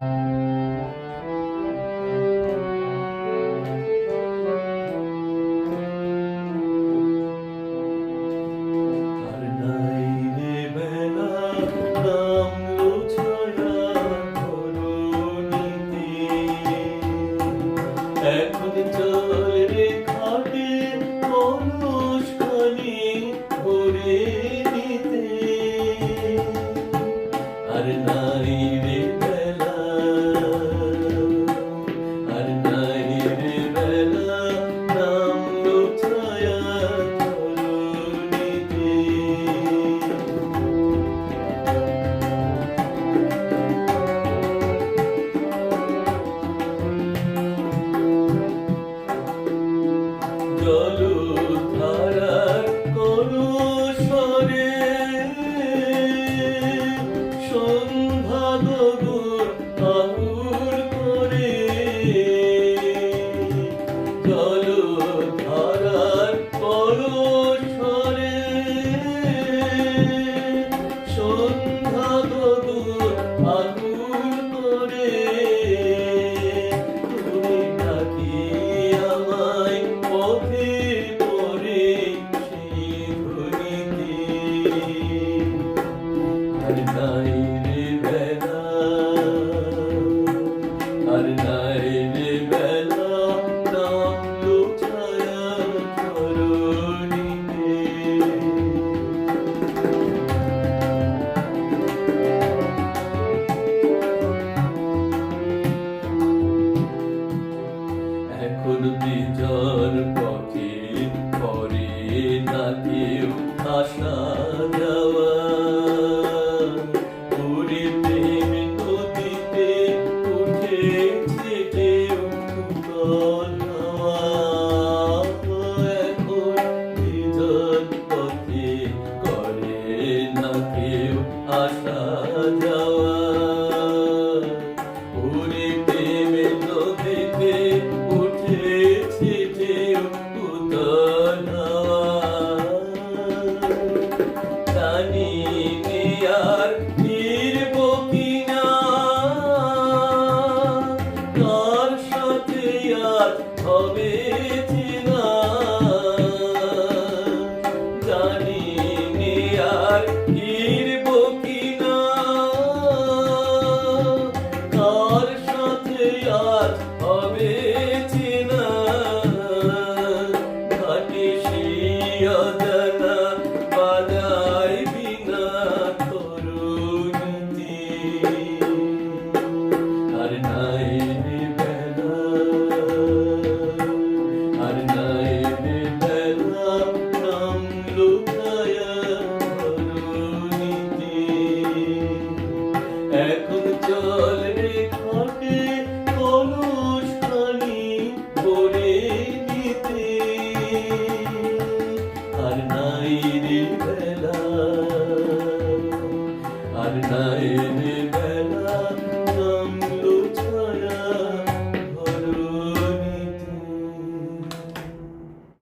আর নাই রে বেলা নামলো ছায়া ধরণীতে, এখন চল রে খাটে কলসখানি ভরে নিতে। আর নাই রে বেলা, আর নাই রে বেলা নামলো ছায়া ধরণীতে। জলধারার কলস্বরে সন্ধ্যা গগন আহুর করে, জলধারার কলস্বরে সন্ধ্যা গগন আহুর করে। তুমি ডাকি আমায় পথের পরে সেই ধ্বনিতে। আর নাই রে বেলা, আর নাই রে বেলা নামলো ছায়া ধরণীতে। এখন বিজর পথে করে না কেউ আসা যাওয়া, ওরে প্রেম নদীতে উঠেছে ঢেউ উতল হাওয়া। এখন বিজর পথে করে না কেউ আসা যাওয়া, ওরে প্রেম নদীতে উঠেছে ঢেউ উতল হাওয়া। জানি নে আর ফিরব কিনা, কার সাথে আর হবে চেনা। জানি নে আর ফিরব কিনা, কার সাথে আর হবে চেনা। ঘাটে সেই অজানা বাজায় বিনা তরুণীতে। আর নাই রে বেলা, আর নাই রে বেলা নামলো ছায়া ধরণীতে। এখন চল রে খাটে কলসখানি ভরে নিতে। আর নাই রে বেলা, আর নাই রে